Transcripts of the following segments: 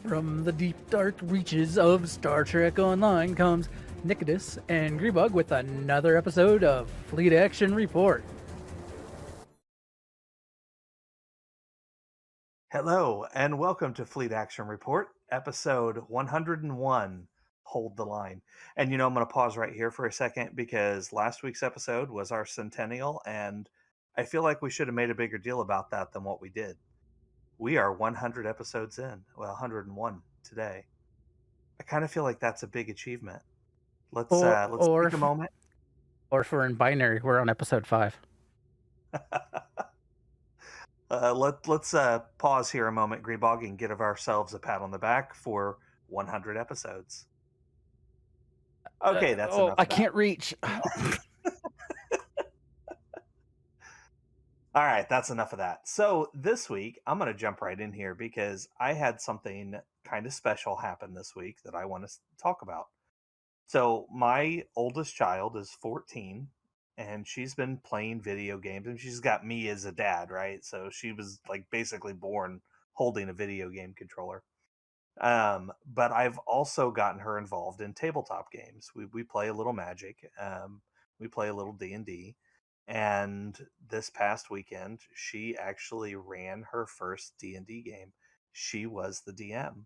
From the deep dark reaches of Star Trek Online comes Nikodas and Grebog with another episode of Fleet Action Report. Hello, and welcome to Fleet Action Report, episode 101, Hold the Line. And I'm going to pause right here for a second because last week's episode was our centennial, and I feel like we should have made a bigger deal about that than what we did. We are 100 episodes in, well, 101 today. I kind of feel like that's a big achievement. Let's take a moment. Or if we're in binary, we're on episode 5. Let's pause here a moment, Grebog, and give ourselves a pat on the back for 100 episodes. Okay, that's enough. I can't reach. All right, that's enough of that. So this week, I'm going to jump right in here because I had something kind of special happen this week that I want to talk about. So my oldest child is 14, and she's been playing video games, and she's got me as a dad, right? So she was like basically born holding a video game controller. But I've also gotten her involved in tabletop games. We play a little Magic. We play a little D&D. And this past weekend, she actually ran her first D&D game. She was the DM.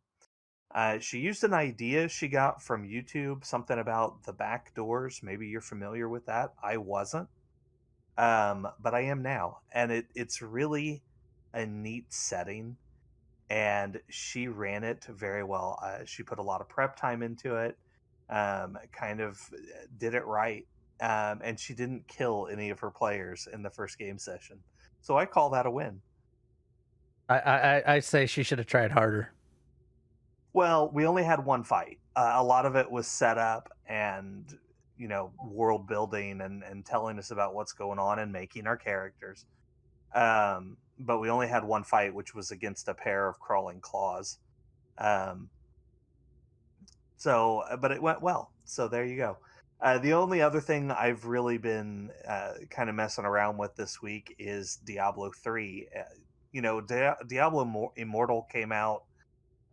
She used an idea she got from YouTube, something about the back doors. Maybe you're familiar with that. I wasn't, but I am now. And it's really a neat setting, and she ran it very well. She put a lot of prep time into it, kind of did it right, and she didn't kill any of her players in the first game session. So I call that a win. I say she should have tried harder. Well, we only had one fight. A lot of it was set up and, world building and telling us about what's going on and making our characters. But we only had one fight, which was against a pair of crawling claws. But it went well. So there you go. The only other thing I've really been kind of messing around with this week is Diablo 3. Diablo Immortal came out.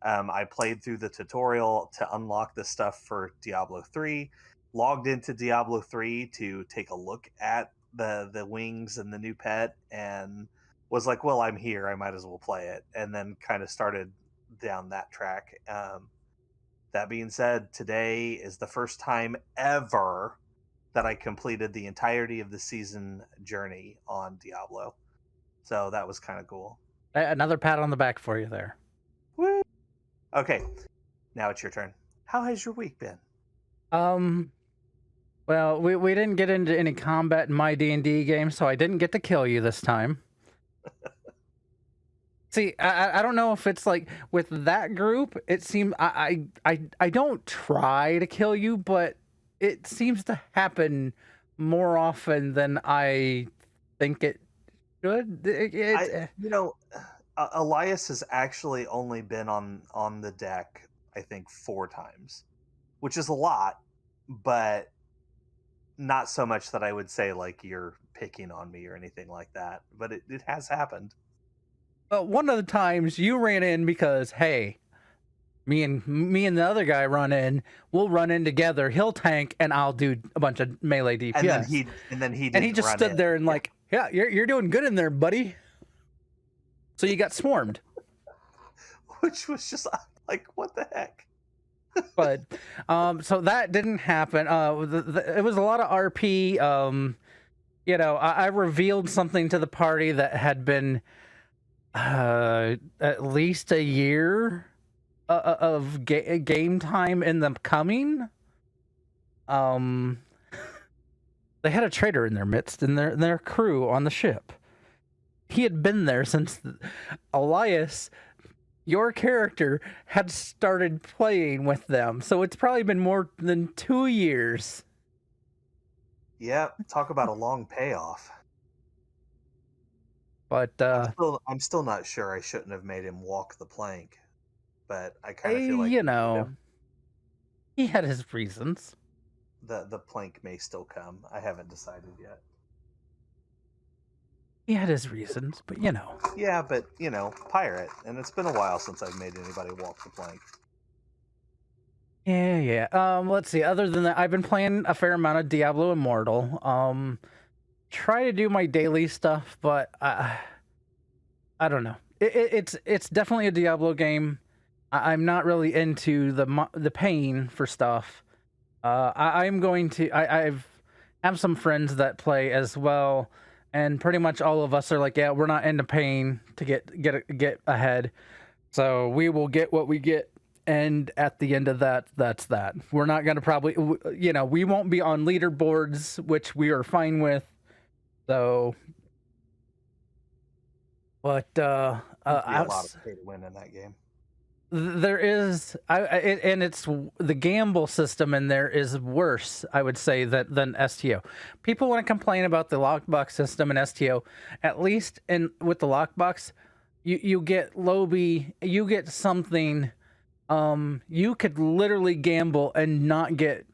I played through the tutorial to unlock the stuff for Diablo 3, logged into Diablo 3 to take a look at the wings and the new pet, and was like, well, I'm here, I might as well play it, and then kind of started down that track. That being said, today is the first time ever that I completed the entirety of the season journey on Diablo. So that was kind of cool. Another pat on the back for you there. Woo! Okay, now it's your turn. How has your week been? Well, we didn't get into any combat in my D&D game, so I didn't get to kill you this time. See, I don't know if it's like with that group, it seems I don't try to kill you, but it seems to happen more often than I think it should. Elias has actually only been on the deck, I think, 4 times, which is a lot, but not so much that I would say like you're picking on me or anything like that. But it has happened. Well, one of the times you ran in because, hey, me and the other guy run in. We'll run in together. He'll tank, and I'll do a bunch of melee DPS. And then he just stood there and like, yeah, you're doing good in there, buddy. So you got swarmed, which was just like, what the heck? But so that didn't happen. It was a lot of RP. I revealed something to the party that had been at least a year of game time in the coming. They had a traitor in their midst, in their crew on the ship. He had been there since Elias, your character, had started playing with them. So it's probably been more than 2 years. Yeah, talk about a long payoff. But I'm still not sure I shouldn't have made him walk the plank. But I kind of feel like he had his reasons. The plank may still come. I haven't decided yet. He had his reasons, but you know. Yeah, but pirate, and it's been a while since I've made anybody walk the plank. Yeah. Let's see. Other than that, I've been playing a fair amount of Diablo Immortal. Try to do my daily stuff, but I don't know. It's definitely a Diablo game. I'm not really into the pain for stuff. I'm going to. I've have some friends that play as well, and pretty much all of us are like, yeah, we're not into pain to get ahead. So we will get what we get, and at the end of that, that's that. We're not going to probably, we won't be on leaderboards, which we are fine with. So, but Be a lot of pay to win in that game. there is, and it's the gamble system in there is worse, I would say, than STO. People want to complain about the lockbox system in STO. At least with the lockbox, you get lobby, you get something. You could literally gamble and not get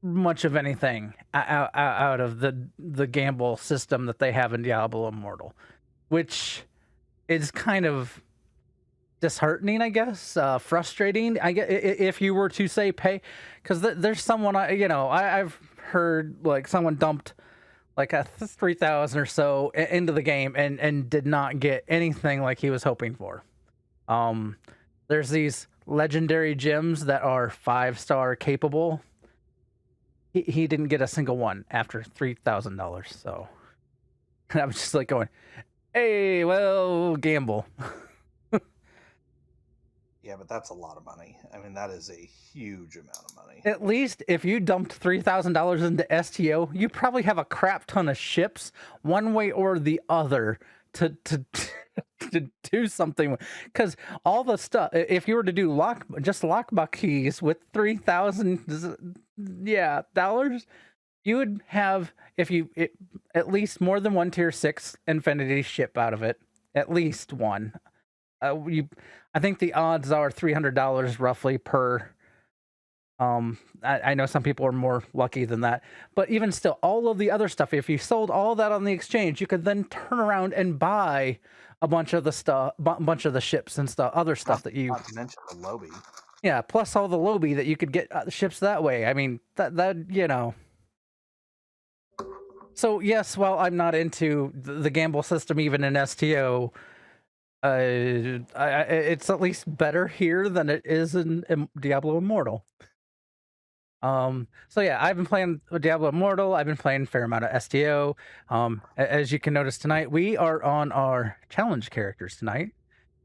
much of anything out of the gamble system that they have in Diablo Immortal, which is kind of disheartening, I guess, frustrating. I get if you were to say pay, because there's someone I've heard like someone dumped like a 3,000 or so into the game and did not get anything like he was hoping for. There's these legendary gems that are 5-star capable. He didn't get a single one after $3,000. So I was just like going, hey, well, gamble. Yeah, but that's a lot of money. I mean, that is a huge amount of money. At least if you dumped $3,000 into STO, you probably have a crap ton of ships, one way or the other, to do something. Because all the stuff, if you were to do lockbox keys with $3,000, you would have, at least more than one tier 6 Infinity ship out of it, at least one. I think the odds are $300 roughly per. I know some people are more lucky than that, but even still, all of the other stuff, if you sold all that on the exchange, you could then turn around and buy a bunch of the stuff, bunch of the ships and stuff, other stuff that you. Not to mention the lobby. Yeah, plus all the lobby that you could get ships that way. I mean, that. So yes, while I'm not into the gamble system, even in STO, it's at least better here than it is in Diablo Immortal. So yeah, I've been playing Diablo Immortal. I've been playing a fair amount of STO. As you can notice tonight, we are on our challenge characters tonight,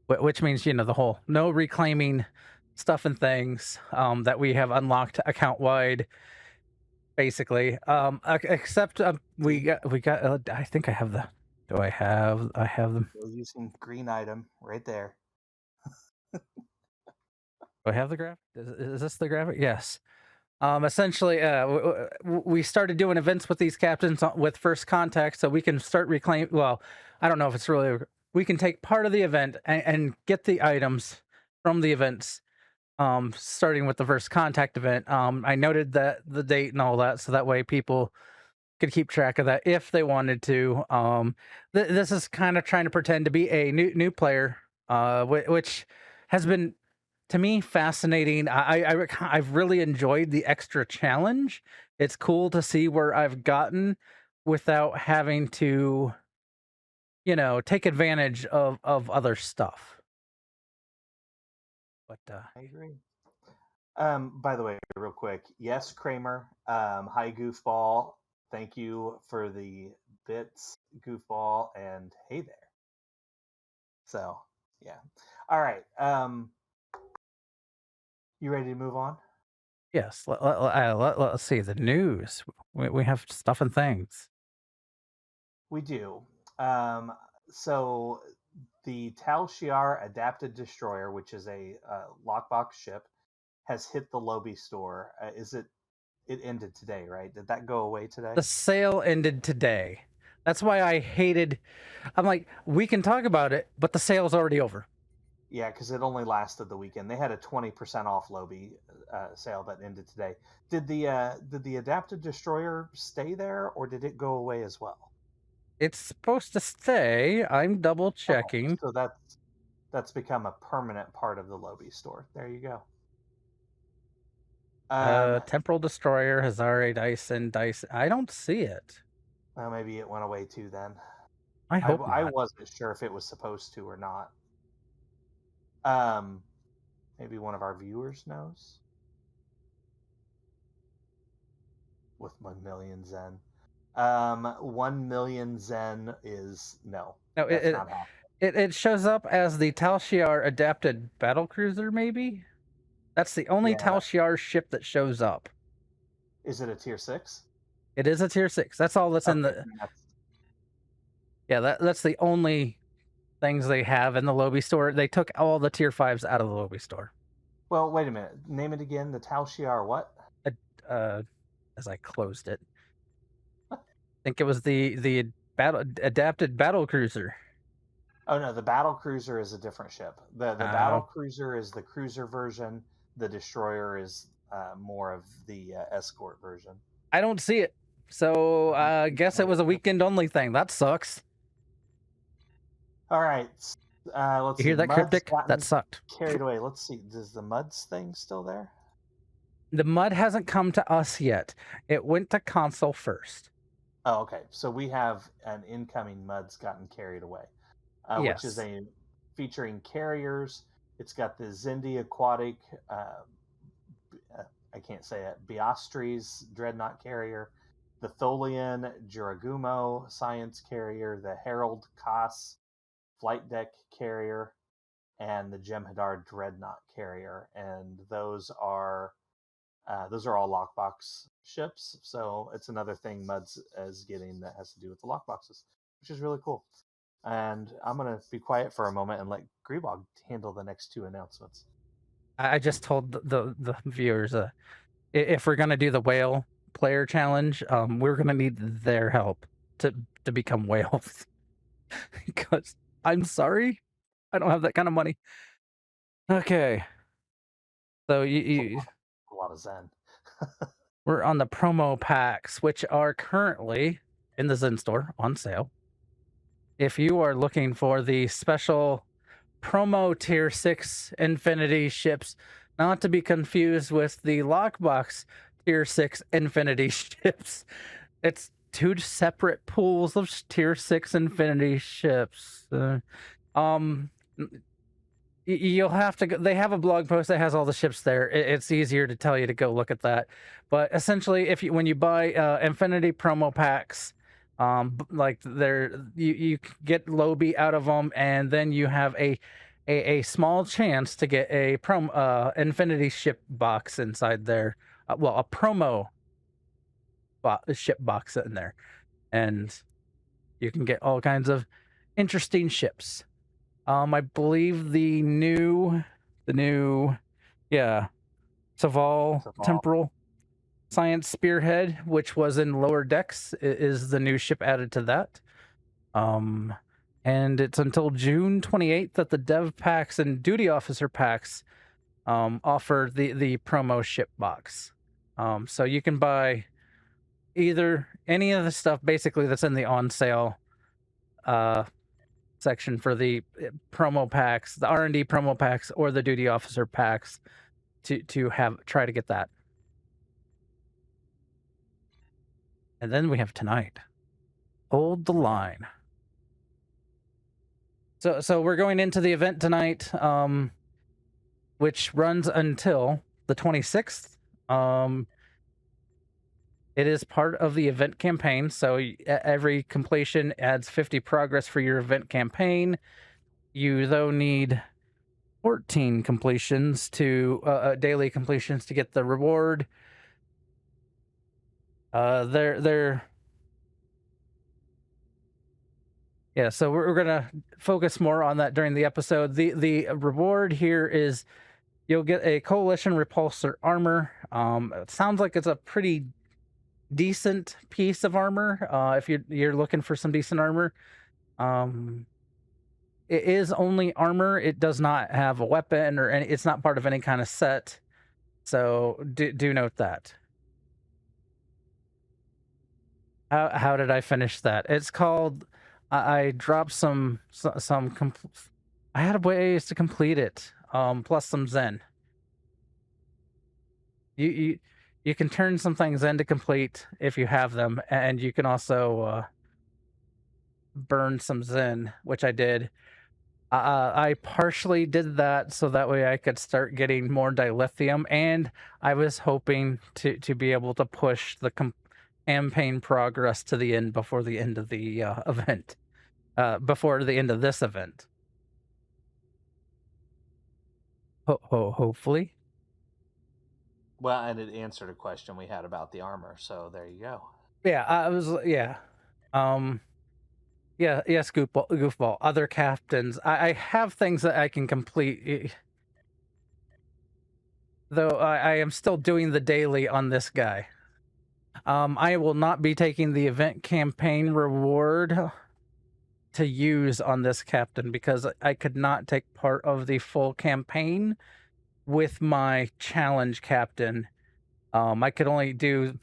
which means the whole no reclaiming stuff and things that we have unlocked account wide, basically. Except we got. I think I have the. Do I have? I have them. We're using green item right there. Do I have the graphic? Is this the graphic? Yes. Essentially, we started doing events with these captains with first contact, so we can start reclaim. Well, I don't know if it's really. We can take part of the event and get the items from the events, starting with the first contact event. I noted that the date and all that, so that way people could keep track of that if they wanted to. This is kind of trying to pretend to be a new player, which has been, to me, fascinating. I've really enjoyed the extra challenge. It's cool to see where I've gotten without having to, take advantage of other stuff. But I agree. By the way, real quick, yes, Kramer. Hi, Goofball. Thank you for the bits, Goofball, and hey there. So, yeah. All right. You ready to move on? yes, let's see the news. We have stuff and things. We do. So the Tal Shiar Adapted Destroyer, which is a lockbox ship, has hit the Lobby store. It ended today, right? Did that go away today? The sale ended today. That's why I hated. I'm like, we can talk about it, but the sale's already over. Yeah, because it only lasted the weekend. They had a 20% off Lobby sale that ended today. Did the Adapted Destroyer stay there, or did it go away as well? It's supposed to stay. I'm double Okay, checking. so that's become a permanent part of the lobby store. There you go. Temporal Destroyer, Hazare Dyson. I don't see it. Well, maybe it went away too then. I hope I not. wasn't sure if it was supposed to or not. Maybe one of our viewers knows. With 1 million Zen. 1 million Zen is no. No, That's not happening. it shows up as the Tal Shiar adapted battlecruiser, maybe? That's the only Tal Shiar ship that shows up. Is it a tier 6? It is a tier 6. That's all that's in the... Yeah, that's the only things they have in the lobby store. They took all the tier 5s out of the lobby store. Well, wait a minute. Name it again. The Tal Shiar what? As I closed it. I think it was the adapted battle cruiser. Oh no, the battle cruiser is a different ship. The battle cruiser is the cruiser version. The destroyer is more of the escort version. I don't see it. So I guess it was a weekend only thing. That sucks. All right. Let's you hear that cryptic? That sucked. Carried away. Let's see. Is the MUDs thing still there? The MUD hasn't come to us yet. It went to console first. Oh, okay. So we have an incoming MUD's gotten carried away, yes. Which is featuring carriers. It's got the Zindi aquatic. I can't say it. Biastris dreadnought carrier, the Tholian Jiragumo science carrier, the Herald Kos flight deck carrier, and the Jem'Hadar dreadnought carrier, and those are all lockbox ships. So it's another thing MUDs is getting that has to do with the lockboxes, which is really cool. And I'm gonna be quiet for a moment and let Grebog handle the next 2 announcements. I just told the viewers if we're gonna do the whale player challenge, we're gonna need their help to become whales. Because I'm sorry, I don't have that kind of money. Okay, so you a lot of Zen. We're on the promo packs, which are currently in the Zen store on sale. If you are looking for the special promo tier 6 Infinity ships, not to be confused with the lockbox tier 6 Infinity ships, it's 2 separate pools of tier 6 Infinity ships. You'll have to go, they have a blog post that has all the ships there. It's easier to tell you to go look at that. But essentially, when you buy Infinity promo packs, like you get Lobby out of them, and then you have a small chance to get a Infinity ship box inside there. Well, a promo ship box in there, and you can get all kinds of interesting ships. I believe the new Saval Temporal Science Spearhead, which was in lower decks, is the new ship added to that. And it's until June 28th that the dev packs and duty officer packs offer the promo ship box. So you can buy either any of the stuff basically that's in the on sale section for the promo packs, the R&D promo packs, or the duty officer packs to try to get that. And then we have tonight. Hold the line. So we're going into the event tonight, which runs until the 26th. It is part of the event campaign, so every completion adds 50 progress for your event campaign. You, though, need 14 completions daily completions to get the reward. Yeah, so we're gonna focus more on that during the episode. The reward here is you'll get a Coalition Repulsor armor. It sounds like it's a pretty decent piece of armor. If you're looking for some decent armor, it is only armor. It does not have a weapon or any. It's not part of any kind of set. So do note that. How did I finish that? It's called. I dropped some. I had ways to complete it. Plus some Zen. You you can turn some things into complete if you have them, and you can also burn some Zen, which I did. I partially did that so that way I could start getting more dilithium, and I was hoping to be able to push the campaign progress to the end before the end of the event, before the end of this event. Hopefully, Well, and it answered a question we had about the armor, so there you go. yeah. I was yeah, um, yes, goofball. Other captains, I have things that I can complete. Though I am still doing the daily on this guy. I will not be taking the event campaign reward to use on this captain because I could not take part of the full campaign with my challenge captain. I could only do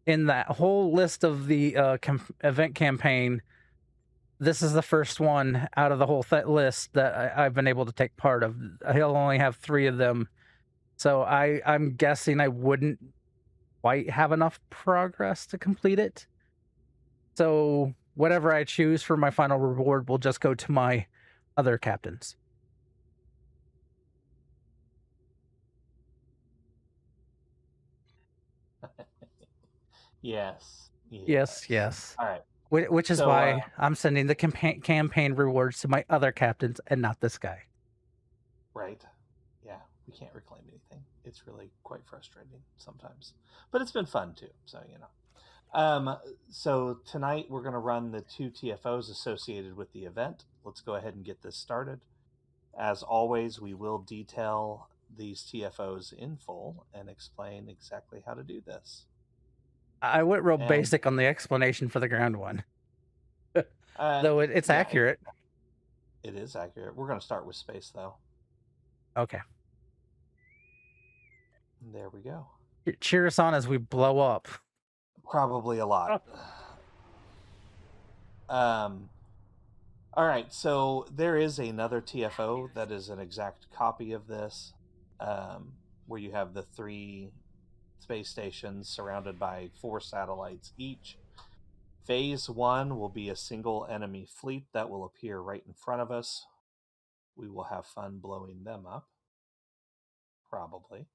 in that whole list of the event campaign. This is the first one out of the whole list that I've been able to take part of. He'll only have 3 of them, so I'm guessing I wouldn't quite have enough progress to complete it. So whatever I choose for my final reward will just go to my other captains. Yes. Yes. All right. Which is So, why I'm sending the campaign rewards to my other captains and not this guy. right. Yeah, we can't reclaim anything. It's really quite frustrating sometimes, but it's been fun too. So so tonight we're going to run the 2 TFOs associated with the event. Let's go ahead and get this started. As always, we will detail these TFOs in full and explain exactly how to do this. I went real And basic on the explanation for the ground one, though it's yeah, accurate. it is accurate. We're going to start with space, though. Okay. There we go. Cheer us on as we blow up. Probably a lot. All right, so there is another TFO that is an exact copy of this, where you have the 3 space stations surrounded by 4 satellites each. Phase 1 will be a single enemy fleet that will appear right in front of us. We will have fun blowing them up. Probably.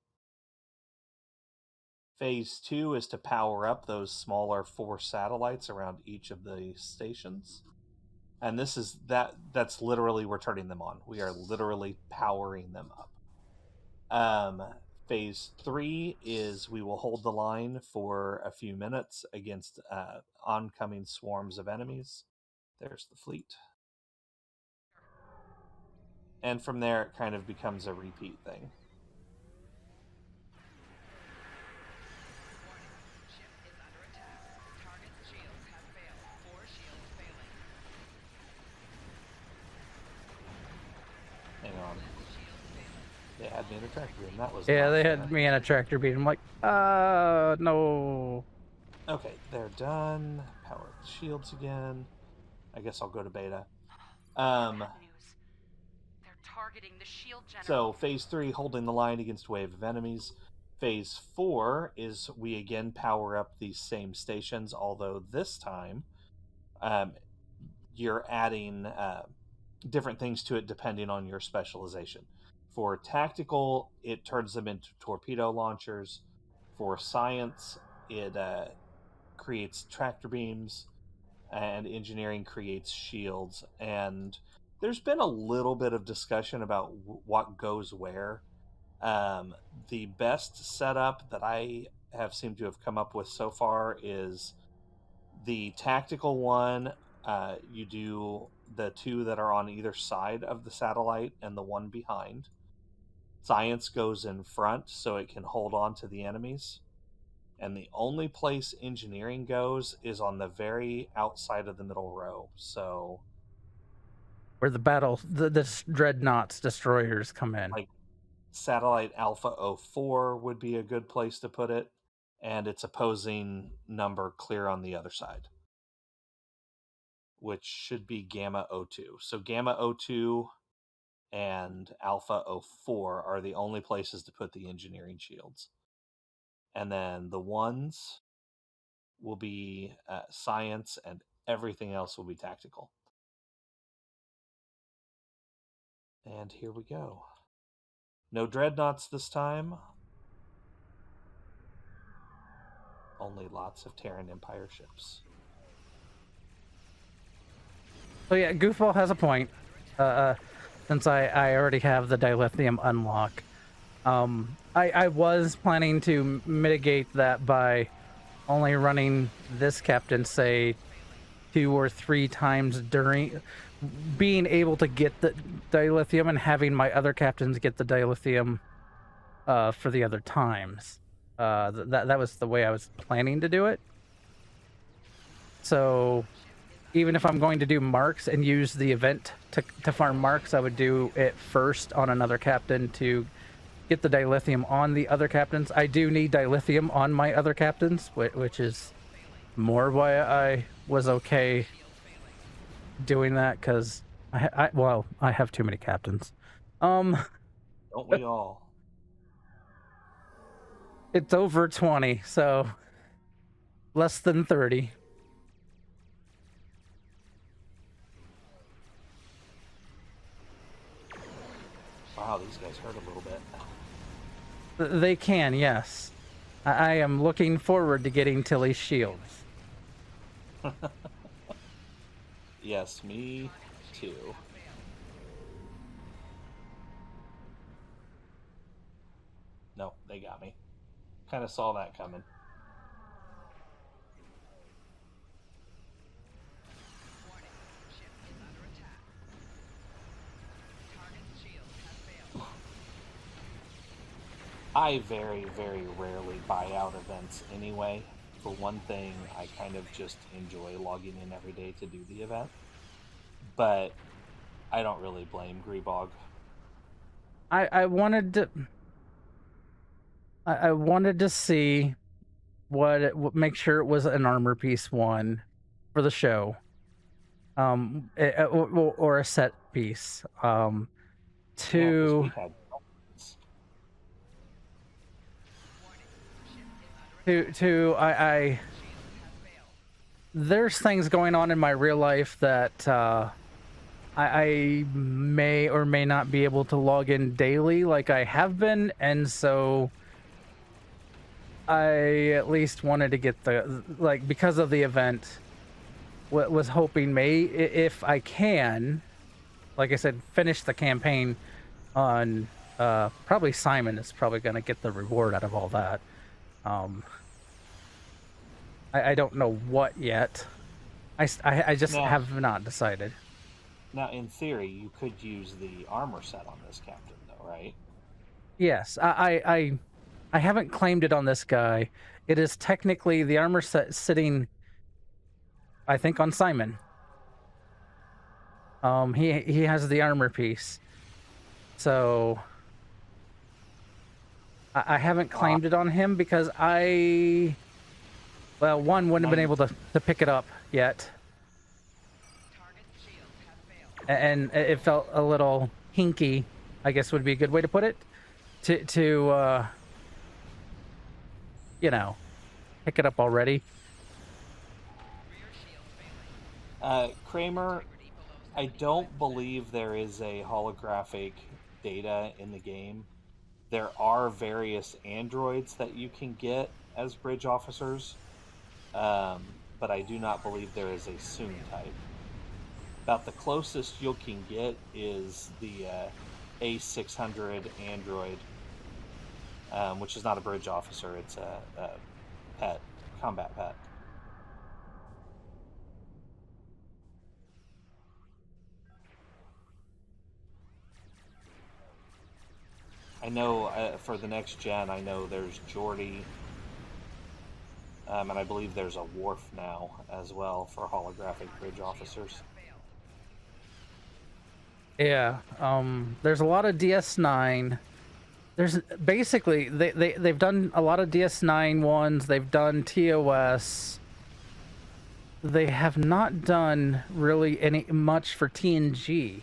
Phase 2 is to power up those smaller 4 satellites around each of the stations. And this is that's literally, we're turning them on. We are literally powering them up. Phase 3 is we will hold the line for a few minutes against oncoming swarms of enemies. There's the fleet. And from there, it kind of becomes a repeat thing. Hang on. They had me in a tractor beam. That was Yeah, not they fair. had me in a tractor beam. I'm like, no. Okay, they're done. Power up the shields again. I guess I'll go to beta. They're targeting the shield generator. So phase 3, holding the line against wave of enemies. Phase 4 is we again power up these same stations, although this time you're adding different things to it depending on your specialization. For tactical, it turns them into torpedo launchers. For science, it creates tractor beams, and engineering creates shields. And there's been a little bit of discussion about what goes where. The best setup that I have seemed to have come up with so far is the tactical one. You do the 2 that are on either side of the satellite and the one behind. Science goes in front so it can hold on to the enemies. And the only place engineering goes is on the very outside of the middle row. So Where the dreadnoughts destroyers come in. like satellite Alpha 04 would be a good place to put it, and its opposing number clear on the other side. which should be Gamma O2. So Gamma O2 and Alpha O4 are the only places to put the engineering shields. And then the ones will be science, and everything else will be tactical. And here we go. No dreadnoughts this time. Only lots of Terran Empire ships. So yeah, Goofball has a point. Since I already have the dilithium unlock. I was planning to mitigate that by only running this captain, say, 2 or 3 times during being able to get the dilithium and having my other captains get the dilithium for the other times. That was the way I was planning to do it. So even if I'm going to do marks and use the event to farm marks, I would do it first on another captain to get the dilithium on the other captains. I do need dilithium on my other captains, which is more why I was okay doing that, because I have too many captains. Don't we all? It's over 20, so less than 30. Wow, these guys hurt a little bit. They can, yes. I am looking forward to getting Tilly's shields. Yes, me too. No, they got me. Kind of saw that coming. I very, very rarely buy out events anyway. For one thing, I kind of just enjoy logging in every day to do the event. But I don't really blame Grebog. I wanted to see make sure it was an armor piece one for the show, or a set piece. There's things going on in my real life that I may or may not be able to log in daily like I have been, and so I at least wanted to get because of the event, was hoping if I can, like I said, finish the campaign on probably Simon is probably going to get the reward out of all that. I don't know what yet. I just have not decided. Now, in theory, you could use the armor set on this captain, though, right? Yes, I haven't claimed it on this guy. It is technically the armor set sitting, I think, on Simon. He has the armor piece, so I haven't claimed it on him because one, wouldn't have been able to pick it up yet. And it felt a little hinky, I guess would be a good way to put it, to pick it up already. Kramer, I don't believe there is a holographic data in the game. There are various androids that you can get as bridge officers, but I do not believe there is a soon type. About the closest you can get is the A600 android, which is not a bridge officer, it's a pet, combat pet. I know for the next gen, I know there's Geordie, and I believe there's a Worf now as well for holographic bridge officers. Yeah, there's a lot of DS9. There's basically they've done a lot of DS9 ones. They've done TOS. they have not done really any much for TNG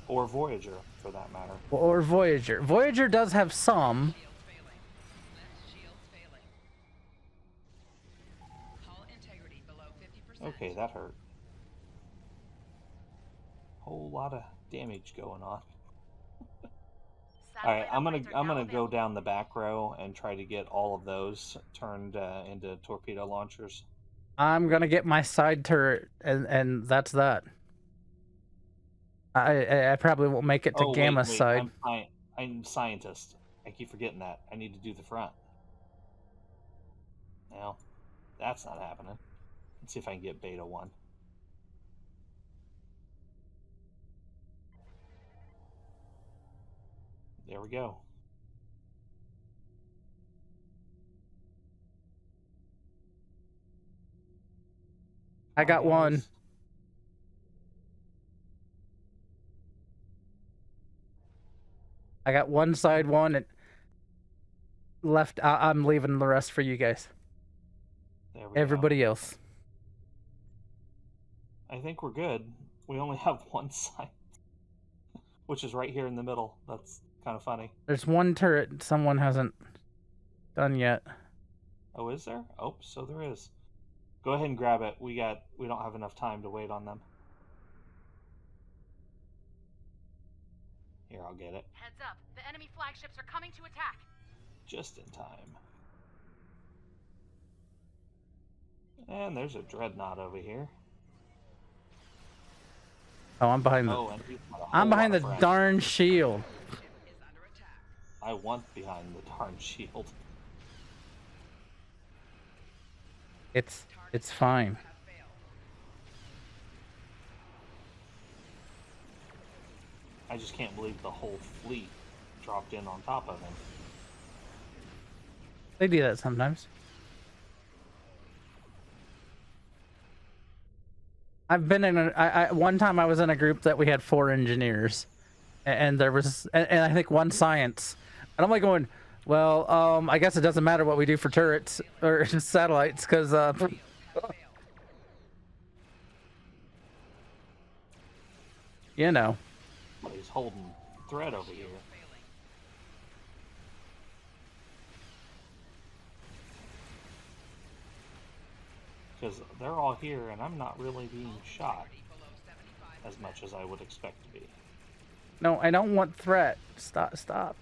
Or Voyager, for that matter. or Voyager. Voyager does have some. Shields failing. Left shields failing. Hull integrity below 50%. Okay, that hurt. Whole lot of damage going on. All right, I'm gonna go down the back row and try to get all of those turned into torpedo launchers. I'm gonna get my side turret, and that's that. I probably won't make it to Gamma's side. I'm scientist. I keep forgetting that. I need to do the front. Now, that's not happening. Let's see if I can get Beta 1. There we go. I got one. I got one side one and left. I'm leaving the rest for you guys. There we Everybody go. else. I think we're good. We only have one side, which is right here in the middle. That's kind of funny. There's one turret someone hasn't done yet. Oh, is there? Oh, so there is. Go ahead and grab it. We don't have enough time to wait on them. Here, I'll get it. Heads up. The enemy flagships are coming to attack. Just in time. And there's a dreadnought over here. Oh, I'm behind the. Oh, and he's got a whole I'm behind lot the of friends. darn shield. Ship is under attack. I want behind the darn shield. It's fine. Have failed. I just can't believe the whole fleet dropped in on top of him. They do that sometimes. I've been in one time I was in a group that we had 4 engineers, and there was and I think 1 science, and I'm like going, well, I guess it doesn't matter what we do for turrets or satellites because you know. But he's holding thread over here. Because they're all here, and I'm not really being shot as much as I would expect to be. No, I don't want threat. Stop. Target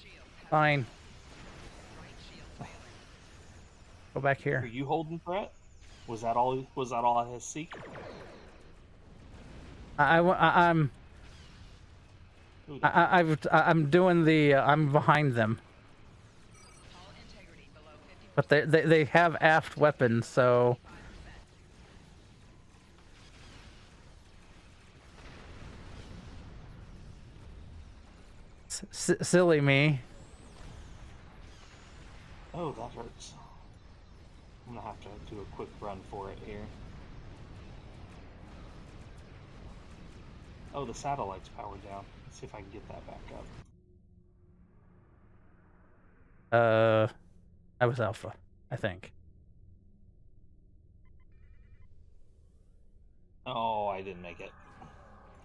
shields have Fine. right shield failing. Go back Are here. you holding threat? Was that all? Was that all his secret? I'm doing the. I'm behind them, Hull integrity below 50%. but they have aft weapons, so. Silly me. Oh, that hurts. I'm gonna have to do a quick run for it here. Oh, the satellite's powered down. Let's see if I can get that back up. I was Alpha, I think. Oh, I didn't make it.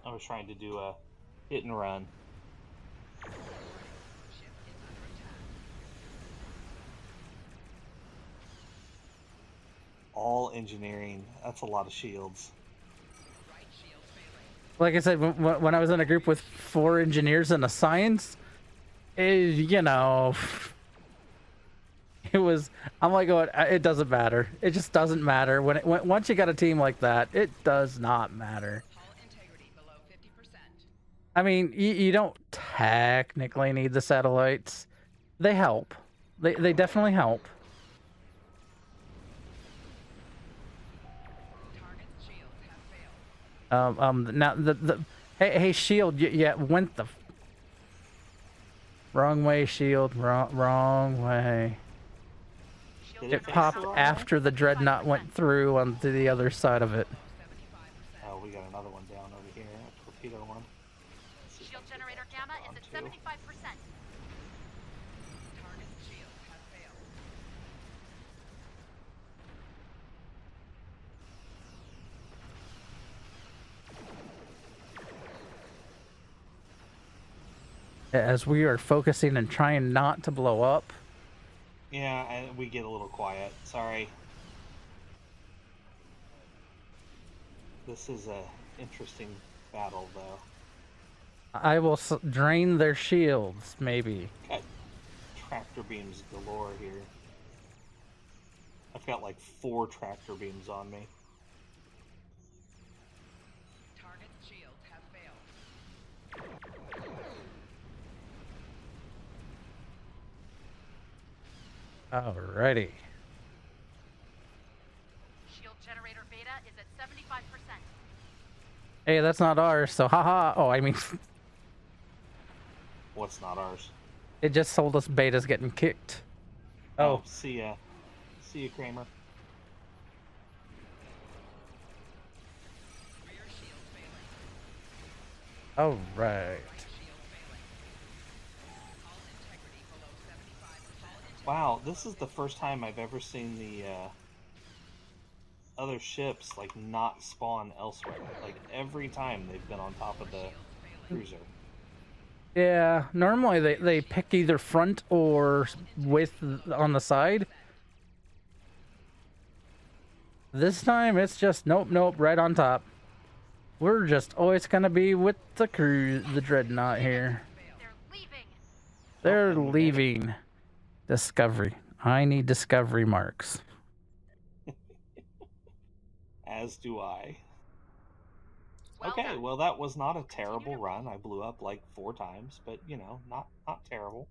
I was trying to do a hit and run. Ship is under attack. All engineering. That's a lot of shields. Right shield failing. Like I said, when I was in a group with 4 engineers and a science, you know, it was. I'm like going, it doesn't matter. It just doesn't matter when once you got a team like that, it does not matter. Hull integrity below 50%. I mean, you don't technically need the satellites. They help. They definitely help. Target's shields have failed. Now the hey shield, yeah, went the wrong way, shield, wrong way. Shield It Fix popped the wrong after the dreadnought went through onto the other side of it. 75%. Oh, we got another one down over here. A torpedo one. Let's see if I Shield can get generator that gamma on is at too. 75%. Target's shields have failed. as we are focusing and trying not to blow up. Yeah, and we get a little quiet. Sorry. This is a interesting battle, though. I will drain their shields, maybe. Got tractor beams galore here. I've got like 4 tractor beams on me. Target's shields have failed. Alrighty. Shield generator beta is at 75%. Hey, that's not ours, so haha. Oh, I mean, What's not ours? it just told us beta's getting kicked. Oh, See ya. See ya, Kramer. Rear shield failing. alright. Right shield failing. Hull integrity below 75%. Wow, this is the first time I've ever seen the other ships like not spawn elsewhere. Like every time they've been on top of the cruiser. Yeah, normally they pick either front or with on the side. This time it's just nope, right on top. We're just always gonna be with the dreadnought here. They're leaving. They're leaving. Discovery. I need discovery marks. As do I. Well Okay, done. well that was not a terrible run. I blew up like 4 times, but you know, not terrible.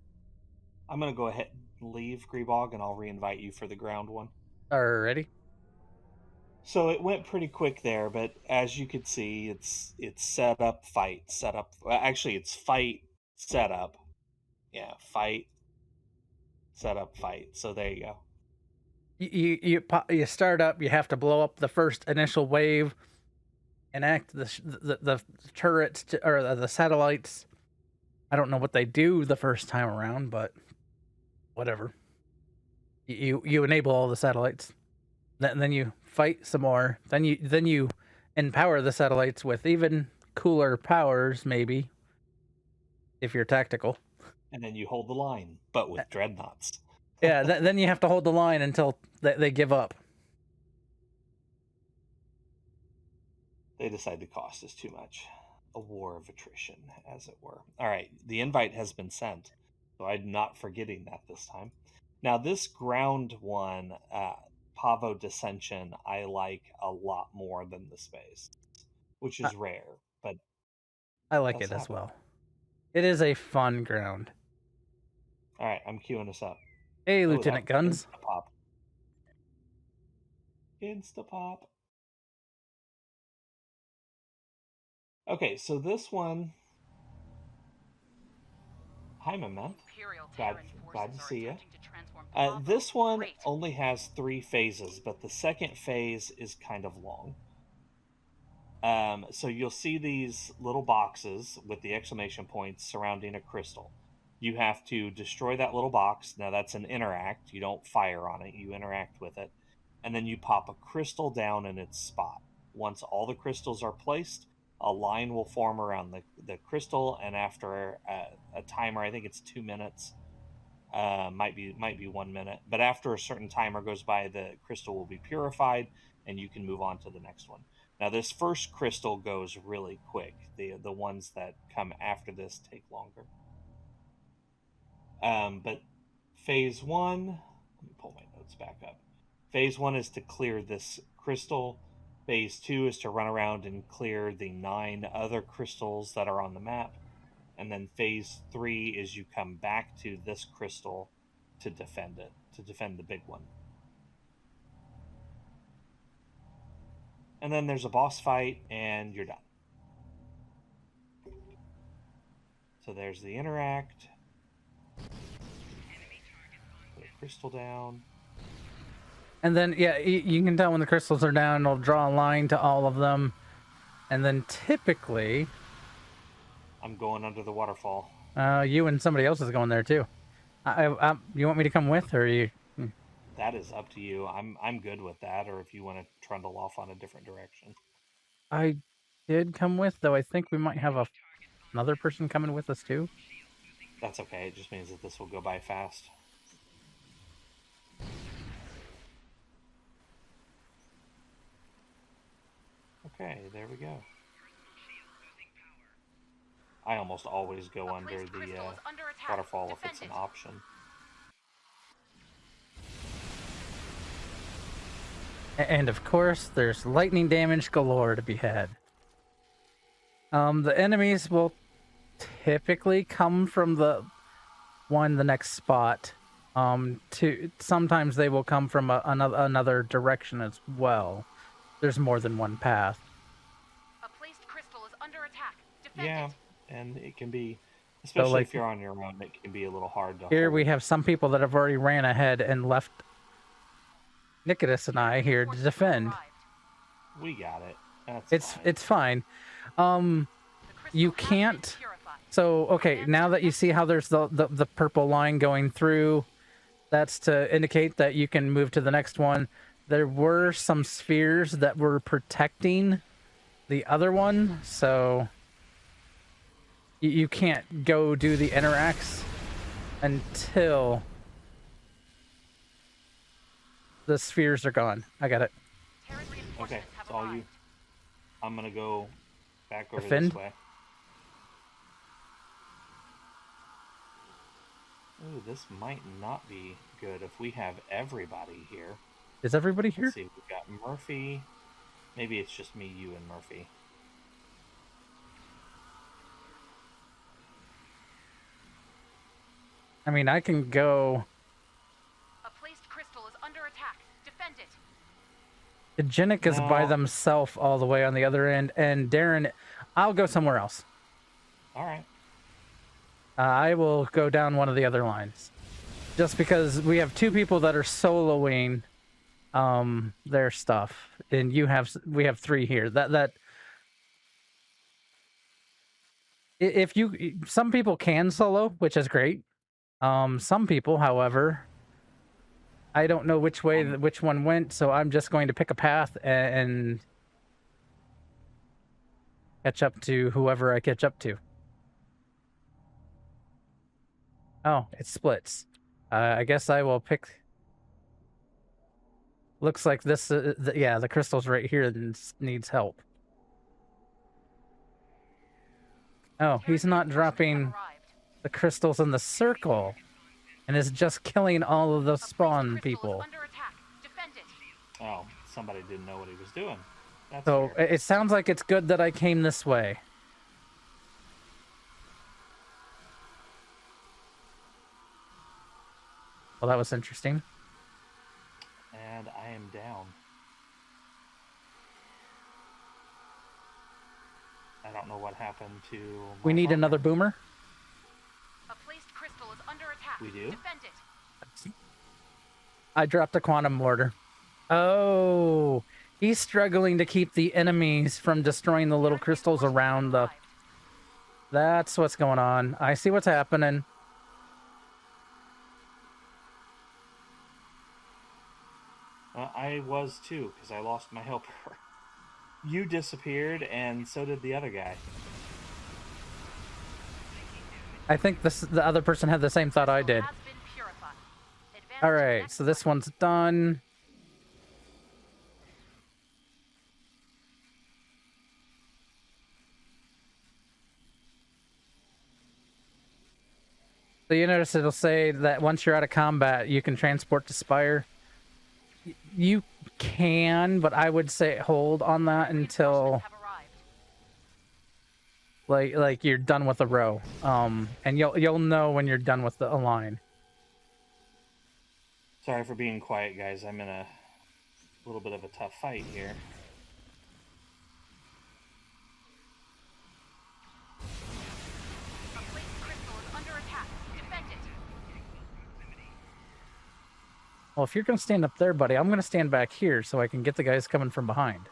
I'm gonna go ahead and leave Grebog, and I'll reinvite you for the ground one. Alrighty. So it went pretty quick there, but as you could see, it's set up, fight, set up. Well, actually, it's fight, set up. Yeah, fight, set up, fight. So there you go. You start up. You have to blow up the first initial wave, enact the turrets or the satellites. I don't know what they do the first time around, but whatever. You enable all the satellites. Then you fight some more. Then you empower the satellites with even cooler powers, maybe, if you're tactical. And then you hold the line, but with dreadnoughts. Yeah, then you have to hold the line until they give up. They decide the cost is too much. A war of attrition, as it were. All right, the invite has been sent, so I'm not forgetting that this time. Now, this ground one, Pahvo Dissension, I like a lot more than the space, which is rare, but I like does it as happen. well. It is a fun ground. All right, I'm queuing us up. Hey, Oh, Lieutenant that Guns. Insta-pop. Insta-pop. Okay, so this one... Hi, Mama. Imperial Glad Terran to Forces are see ya. attempting to transform Pahvo. This one Great. only has 3 phases, but the second phase is kind of long. So you'll see these little boxes with the exclamation points surrounding a crystal. You have to destroy that little box. Now that's an interact. You don't fire on it, you interact with it. And then you pop a crystal down in its spot. Once all the crystals are placed, a line will form around the crystal, and after a timer, I think it's 2 minutes, might be 1 minute, but after a certain timer goes by, the crystal will be purified, and you can move on to the next one. Now, this first crystal goes really quick. The ones that come after this take longer. But phase 1, let me pull my notes back up. Phase 1 is to clear this crystal. Phase 2 is to run around and clear the 9 other crystals that are on the map. And then phase 3 is you come back to this crystal to defend it, to defend the big one. And then there's a boss fight, and you're done. So there's the interact. Put a crystal down. And then, yeah, you can tell when the crystals are down, it'll draw a line to all of them. And then typically... I'm going under the waterfall. you and somebody else is going there, too. You want me to come with, or you... That is up to you. I'm good with that, or if you want to trundle off on a different direction. I did come with, though I think we might have another person coming with us, too. That's okay. It just means that this will go by fast. Okay, there we go. I almost always go under Placed the crystal is under attack. waterfall if Defend it's an it. option. And of course, there's lightning damage galore to be had. The enemies will typically come from the next spot. Sometimes they will come from another direction as well. There's more than one path. A placed crystal is under attack. Defend Yeah, it. and it can be, especially like, if you're on your own, it can be a little hard to Here hold. we have some people that have already ran ahead and left Nikodas and I here to Forces defend. arrived. We got it. That's fine. It's fine. The crystal You has been can't. purified. So okay, now that you see how there's the purple line going through, that's to indicate that you can move to the next one. There were some spheres that were protecting the other one, so you can't go do the interacts until the spheres are gone. I got it. Terran Okay, reinforcements have it's all you. arrived. I'm gonna go back over Defend? this way. Ooh, this might not be good if we have everybody here. Is everybody here? Let's see, we've got Murphy. Maybe it's just me, you, and Murphy. I mean, I can go. A placed crystal is under attack. Defend it. Janik is by No. themselves all the way on the other end, and Darren, I'll go somewhere else. All right. I will go down one of the other lines, just because we have two people that are soloing their stuff, and we have three here. If you some people can solo, which is great. Some people, however, I don't know which way which one went, so I'm just going to pick a path and catch up to whoever I catch up to. Oh, it splits. I guess I will pick. Looks like this. Yeah, the crystal's right here and needs help. Oh, he's Terran not reinforcements dropping have arrived. the crystals in the circle, and is just killing all of the A placed spawn crystal people. is under attack. Defend it. Oh, somebody didn't know what he was doing. That's So fair. it sounds like it's good that I came this way. Well, that was interesting. And I am down. I don't know what happened to. We my need partner. another boomer. A placed crystal is under attack. We do? Defend it. I dropped a quantum mortar. Oh, he's struggling to keep the enemies from destroying the little Terran crystals reinforcements around have the. arrived. That's what's going on. I see what's happening. I was too, because I lost my helper. You disappeared, and so did the other guy. I think the other person had the same thought I did. Has been purified. Advance All to the right, next so this point. one's done. So you notice it'll say that once you're out of combat, you can transport to Spire. You can, but I would say hold on that until Reinforcements have arrived. like you're done with a row. And you'll know when you're done with a line. Sorry for being quiet, guys. I'm in a little bit of a tough fight here. A placed crystal is under attack. Defend it. Well, if you're gonna stand up there, buddy, I'm gonna stand back here so I can get the guys coming from behind.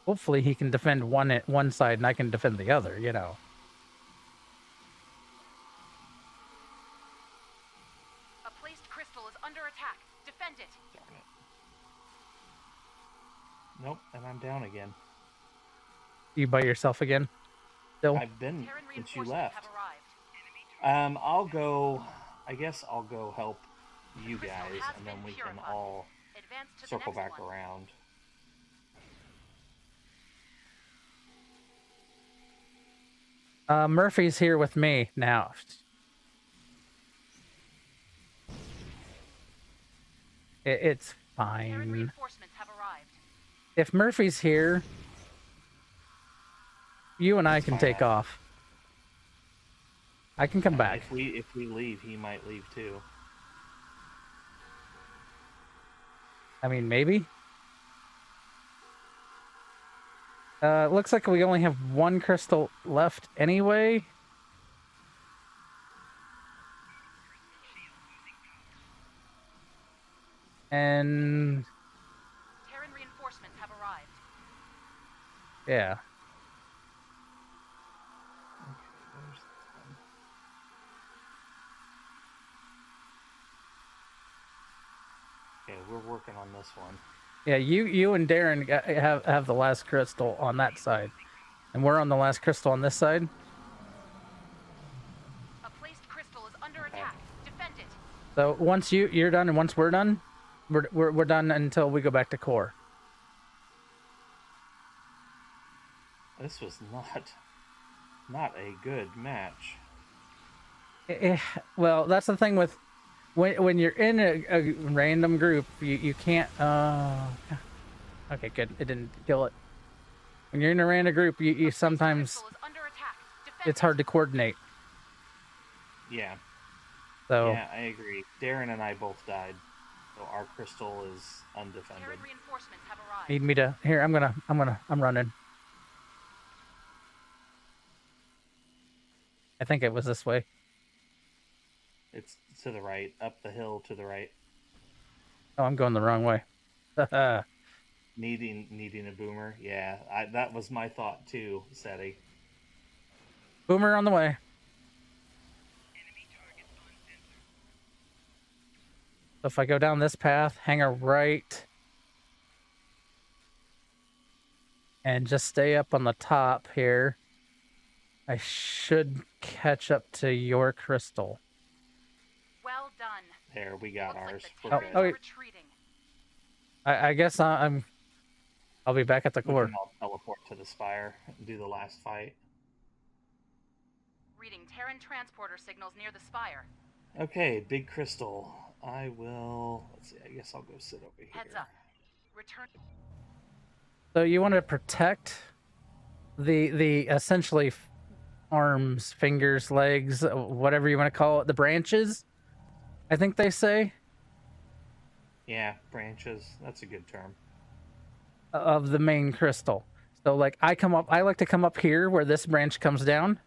Hopefully he can defend one side and I can defend the other, you know. A placed crystal is under attack. Defend it. Darn it. Nope, and I'm down again. You by yourself again? Still? I've been Terran since you reinforcements have left. arrived. I'll go. I guess I'll go help you Crystal guys, has and then been we can purified. all Advance to the circle next back one. around. Murphy's here with me now. It's Terran fine. reinforcements have arrived. If Murphy's here, you and I can fine, take off. I can come back. If we leave, he might leave too. I mean, maybe. Looks like we only have one crystal left anyway. And Terran reinforcements have arrived. yeah. Okay, we're working on this one. Yeah, you and Darren have the last crystal on that side. And we're on the last crystal on this side. A placed crystal is under attack. Defend it. So once you're done and once we're done, we're done until we go back to core. This was not a good match. Well, that's the thing with when you're in a random group, you can't. Okay, good. It didn't kill it. When you're in a random group, you A placed sometimes crystal is under attack. Defend it's hard to coordinate. Yeah, So yeah, I agree. Darren and I both died, so our crystal is it. undefended. Terran reinforcements have arrived. need me to here. I'm running. I think it was this way. It's to the right, up the hill to the right. Oh, I'm going the wrong way. Needing a boomer. Yeah, that was my thought too, Seti. Boomer on the way. So if I go down this path, hang a right, and just stay up on the top here, I should catch up to your crystal. Well done. There, we got Looks ours. like the We're Terrans good. Oh, are wait. retreating. I guess I'll be back at the We core. can all teleport to the spire and do the last fight. Reading Terran transporter signals near the spire. Okay, big crystal. I will. Let's see. I guess I'll go sit over here. Heads up. Return. So you want to protect the essentially arms, fingers, legs, whatever you want to call it, the branches, I think they say, Yeah, branches. That's a good term. of the main crystal. So like I like to come up here where this branch comes down.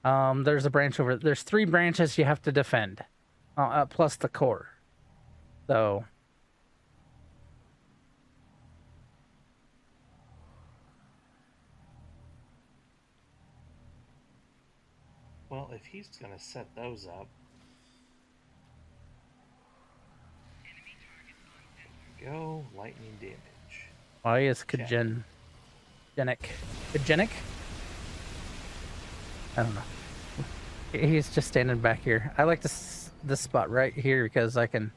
There's a branch over. There's 3 branches you have to defend, plus the core. So Well, if he's gonna set those up. There we go. Lightning damage. why is Check. Kagenic? I don't know. He's just standing back here. I like this spot right here because I can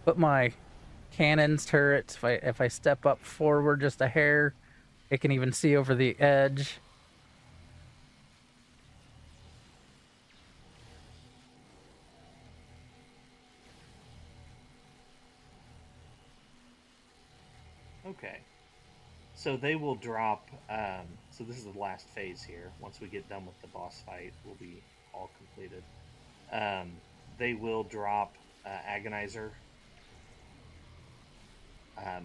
put my cannons, turrets. If I step up forward just a hair, it can even see over the edge. Okay. So they will drop. So this is the last phase here. Once we get done with the boss fight, we'll be all completed. They will drop Agonizer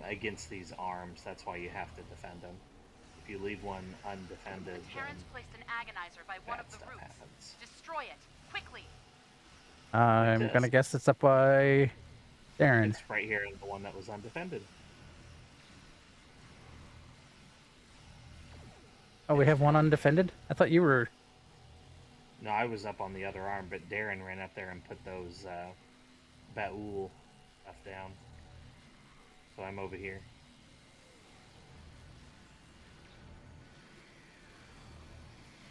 against these arms. That's why you have to defend them. If you leave one undefended, The Terrans then placed an agonizer by one bad of the stuff routes. happens. Destroy it quickly. I'm this. gonna guess it's up by Darren. It's right here, the one that was undefended. Oh, we have one undefended? I thought you were... No, I was up on the other arm, but Darren ran up there and put those Baul stuff down. So I'm over here.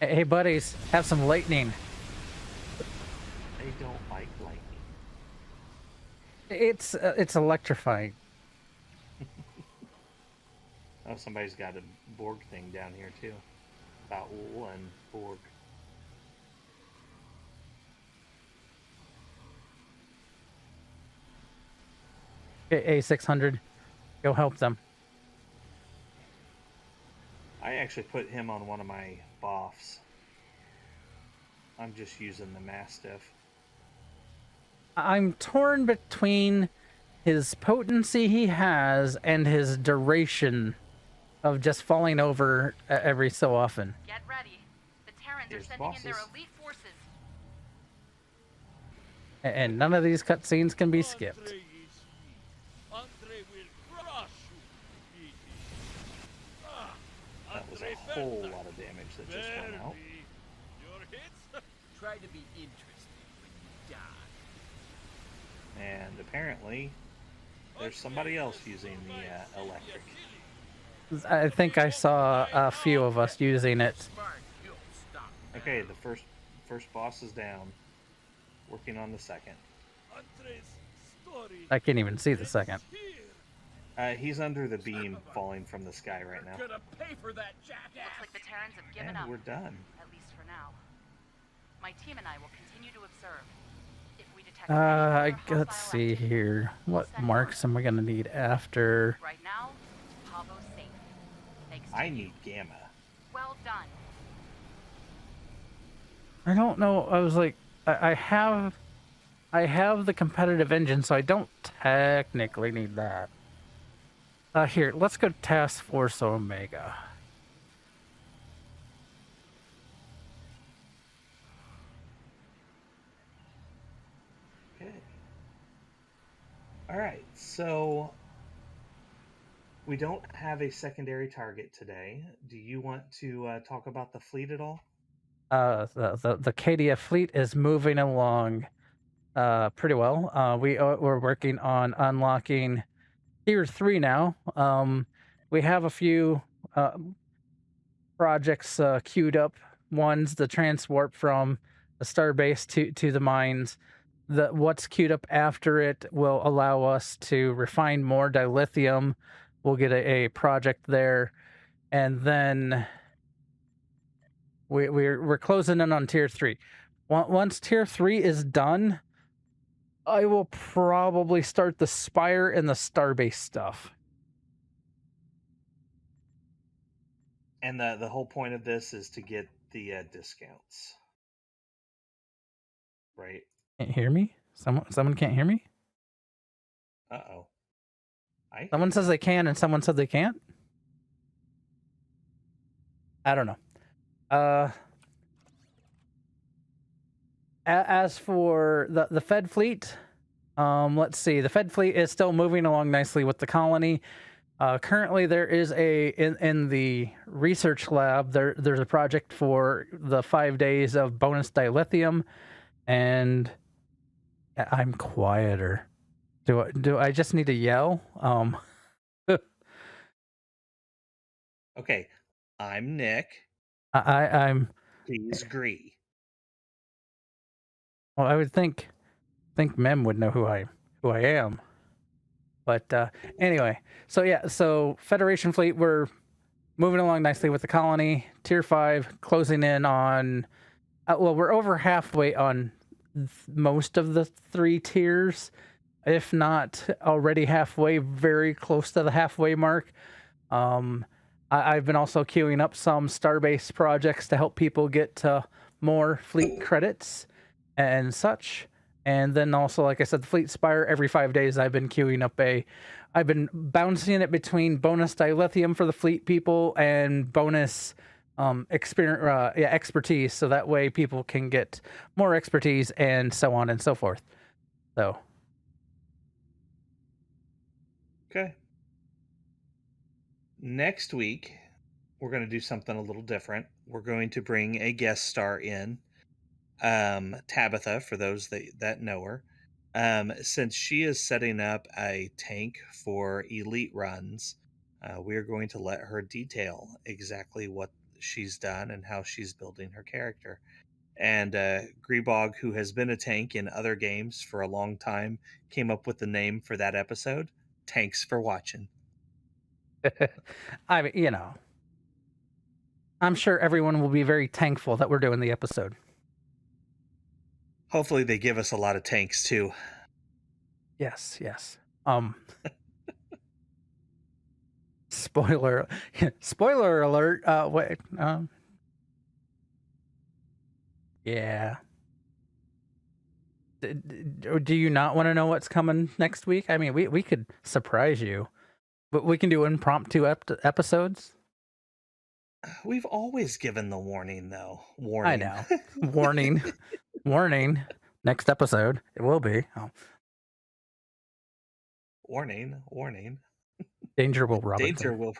Hey, buddies, have some lightning. They don't like lightning. It's electrifying. Oh, somebody's got a Borg thing down here too. Baul and Borg. A600, go help them. I actually put him on one of my boffs. I'm just using the Mastiff. I'm torn between his potency he has and his duration of just falling over every so often. Get ready. The Terrans Here's are sending in their bosses. elite forces. And none of these cutscenes can be skipped. Andre is he. Andre will crush you. Easy. That was Andre a whole Ferta. lot of damage that just went out. Verbi. Your hits? Try to be interesting when you die. And apparently, there's somebody else using the electric. I think I saw a few of us using it. Smart, you'll stop. Okay, the first boss is down. Working on the second. Andre's story I can't even see the second. ends here. He's under the beam falling from the sky right now. Gonna pay for that jackass. Looks like the Terrans have given And up, we're done. at least for now. My team and I will continue to observe. If we detect any further Let's hostile see activity, here. What send marks am I gonna need after? right now, Pahvo's safe. Thanks to I you. need Gamma. Well done. I don't know. I was like, I have the competitive engine, so I don't technically need that. Here, let's go Task Force Omega. Okay. All right. So we don't have a secondary target today. Do you want to talk about the fleet at all? The KDF fleet is moving along pretty well. We're working on unlocking Tier 3 now. We have a few projects queued up. One's the transwarp from the starbase to the mines. What's queued up after it will allow us to refine more dilithium. We'll get a project there, and then we're closing in on Tier 3. Once Tier 3 is done, I will probably start the Spire and the Starbase stuff. And the whole point of this is to get the discounts. Right? Can't hear me? Someone can't hear me? Uh-oh. Someone says they can and someone said they can't? I don't know. As for the Fed fleet, let's see. The Fed fleet is still moving along nicely with the colony. Currently, there is in the research lab. There's a project for the 5 days of bonus dilithium, and I'm quieter. Do I just need to yell? Okay. I'm Nick. I'm. He's Gree. Well, I would think Mem would know who I am. But anyway, so Federation fleet, we're moving along nicely with the colony. Tier 5 closing in on. Well, we're over halfway on most of the 3 tiers, if not already halfway, very close to the halfway mark. I've been also queuing up some Starbase projects to help people get more fleet credits and such. And then also, like I said, the Fleet Spire, every 5 days I've been queuing up I've been bouncing it between bonus dilithium for the fleet people and bonus expertise, so that way people can get more expertise and so on and so forth. So. Okay. Next week, we're going to do something a little different. We're going to bring a guest star in, Tabitha, for those that know her. Since she is setting up a tank for elite runs, we are going to let her detail exactly what she's done and how she's building her character. And Grebog, who has been a tank in other games for a long time, came up with the name for that episode. Tanks for watching. I mean, you know, I'm sure everyone will be very thankful that we're doing the episode. Hopefully they give us a lot of tanks too. Yes, yes. Spoiler alert. Wait. Yeah. Do you not want to know what's coming next week? I mean, we could surprise you, but we can do impromptu episodes. We've always given the warning, though. Warning. I know. Warning. Warning. Next episode, it will be. Oh. Warning. Warning. Danger will Robinson. Danger will.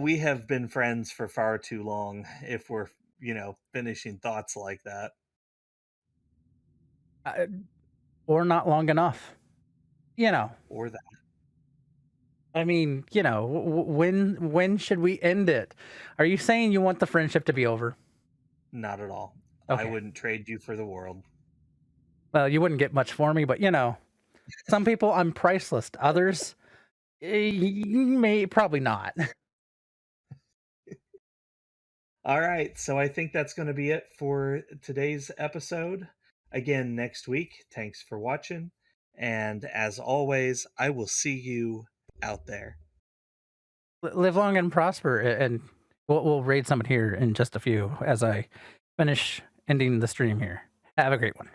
We have been friends for far too long if we're, finishing thoughts like that. Or not long enough. Or that. I mean, when should we end it? Are you saying you want the friendship to be over? Not at all. Okay. I wouldn't trade you for the world. Well, you wouldn't get much for me, but some people I'm priceless. Others, probably not. All right, so I think that's going to be it for today's episode. Again, next week. Thanks for watching. And as always, I will see you out there. Live long and prosper, and we'll raid someone here in just a few as I finish ending the stream here. Have a great one.